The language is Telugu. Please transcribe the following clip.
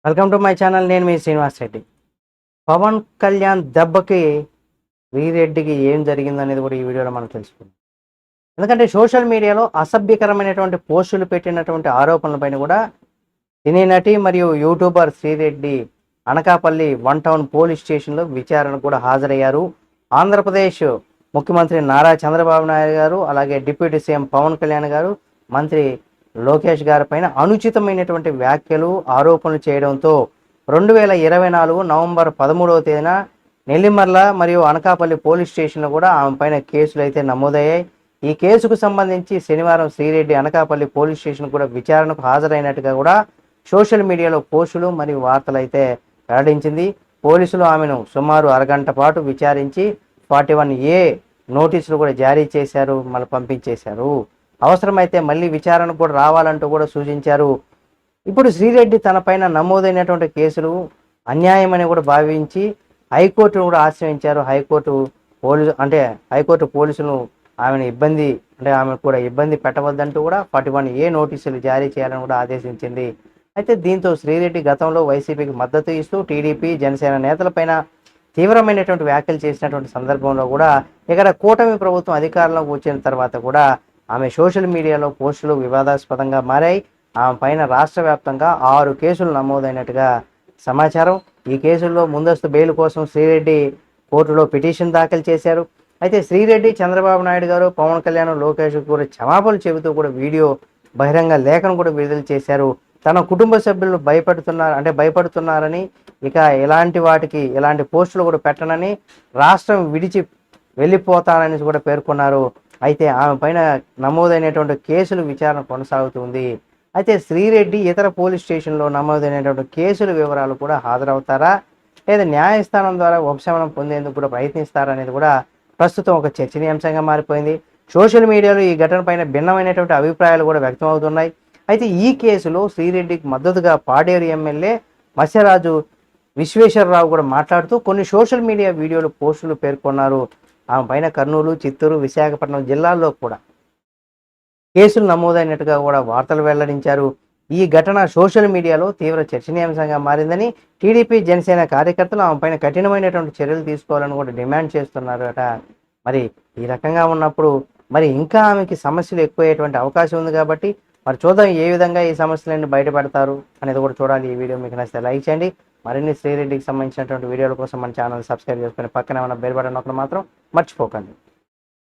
Welcome to my channel. నేను మీ శ్రీనివాస్ రెడ్డి. పవన్ కళ్యాణ్ దెబ్బకి వీరెడ్డికి ఏం జరిగిందనేది కూడా ఈ వీడియోలో మనం తెలుసుకుందాం. ఎందుకంటే సోషల్ మీడియాలో అసభ్యకరమైనటువంటి పోస్టులు పెట్టినటువంటి ఆరోపణలపైన కూడా సినీ నటి మరియు YouTuber Sri Reddy Anakapalli one town police స్టేషన్లో విచారణకు కూడా హాజరయ్యారు. ఆంధ్రప్రదేశ్ ముఖ్యమంత్రి నారా చంద్రబాబు నాయుడు గారు, అలాగే డిప్యూటీ సీఎం పవన్ కళ్యాణ్ గారు, మంత్రి లోకేష్ గారి పైన అనుచితమైనటువంటి వ్యాఖ్యలు ఆరోపణలు చేయడంతో 2024 నవంబర్ 13వ తేదీన నెల్లిమర్ల మరియు అనకాపల్లి పోలీస్ స్టేషన్లో కూడా ఆమె పైన కేసులు అయితే నమోదయ్యాయి. ఈ కేసుకు సంబంధించి శనివారం శ్రీరెడ్డి అనకాపల్లి పోలీస్ స్టేషన్ కూడా విచారణకు హాజరైనట్టుగా కూడా సోషల్ మీడియాలో పోస్టులు మరియు వార్తలు అయితే వెల్లడించింది. పోలీసులు ఆమెను సుమారు అరగంట పాటు విచారించి 41A నోటీసులు కూడా జారీ చేశారు, మళ్ళీ పంపించేశారు. అవసరమైతే మళ్ళీ విచారణకు కూడా రావాలంటూ కూడా సూచించారు. ఇప్పుడు శ్రీరెడ్డి తన పైన నమోదైనటువంటి కేసులు అన్యాయమని కూడా భావించి హైకోర్టును కూడా ఆశ్రయించారు. హైకోర్టు పోలీసులు ఆమెను కూడా ఇబ్బంది పెట్టవద్దంటూ కూడా 41A నోటీసులు జారీ చేయాలని కూడా ఆదేశించింది. అయితే దీంతో శ్రీరెడ్డి గతంలో వైసీపీకి మద్దతు ఇస్తూ టీడీపీ జనసేన నేతలపైన తీవ్రమైనటువంటి వ్యాఖ్యలు చేసినటువంటి సందర్భంలో కూడా ఇక్కడ కూటమి ప్రభుత్వం అధికారంలోకి వచ్చిన తర్వాత కూడా ఆమె సోషల్ మీడియాలో పోస్టులు వివాదాస్పదంగా మారాయి. ఆమె పైన రాష్ట్ర వ్యాప్తంగా 6 కేసులు నమోదైనట్టుగా సమాచారం. ఈ కేసుల్లో ముందస్తు బెయిల్ కోసం శ్రీరెడ్డి కోర్టులో పిటిషన్ దాఖలు చేశారు. అయితే శ్రీరెడ్డి చంద్రబాబు నాయుడు గారు, పవన్ కళ్యాణ్, లోకేష్ కూడా క్షమాపణలు చెబుతూ కూడా వీడియో బహిరంగ లేఖను కూడా విడుదల చేశారు. తన కుటుంబ సభ్యులు భయపడుతున్నారని, ఇక ఎలాంటి పోస్టులు కూడా పెట్టనని, రాష్ట్రం విడిచి వెళ్ళిపోతానని కూడా పేర్కొన్నారు. అయితే ఆమె పైన నమోదైనటువంటి కేసులు విచారణ కొనసాగుతుంది. అయితే శ్రీరెడ్డి ఇతర పోలీస్ స్టేషన్లో నమోదైనటువంటి కేసుల వివరాలు కూడా హాజరవుతారా, లేదా న్యాయస్థానం ద్వారా ఉపశమనం పొందేందుకు కూడా ప్రయత్నిస్తారా అనేది కూడా ప్రస్తుతం ఒక చర్చనీయాంశంగా మారిపోయింది. సోషల్ మీడియాలో ఈ ఘటన పైన భిన్నమైనటువంటి అభిప్రాయాలు కూడా వ్యక్తం అవుతున్నాయి. అయితే ఈ కేసులో శ్రీరెడ్డికి మద్దతుగా పాడేరు ఎమ్మెల్యే మత్స్యరాజు విశ్వేశ్వరరావు కూడా మాట్లాడుతూ కొన్ని సోషల్ మీడియా వీడియోలు పోస్టులు పేర్కొన్నారు. ఆమె పైన కర్నూలు, చిత్తూరు, విశాఖపట్నం జిల్లాల్లో కూడా కేసులు నమోదైనట్టుగా కూడా వార్తలు వెల్లడించారు. ఈ ఘటన సోషల్ మీడియాలో తీవ్ర చర్చనీయాంశంగా మారిందని, టీడీపీ జనసేన కార్యకర్తలు ఆమె పైన కఠినమైనటువంటి చర్యలు తీసుకోవాలని కూడా డిమాండ్ చేస్తున్నారట. మరి ఈ రకంగా ఉన్నప్పుడు మరి ఇంకా ఆమెకి సమస్యలు ఎక్కువయ్యేటువంటి అవకాశం ఉంది. కాబట్టి మరి చూద్దాం ఏ విధంగా ఈ సమస్యలన్నీ బయటపడతారు అనేది కూడా చూడాలి. ఈ వీడియో మీకు నచ్చితే లైక్ చేయండి. మరిన్ని శ్రీరెడ్డికి సంబంధించినటువంటి వీడియోల కోసం మన ఛానల్ సబ్స్క్రైబ్ చేసుకొని పక్కనే ఉన్న బెల్ బటన్ నొక్కడం మాత్రం మర్చిపోకండి.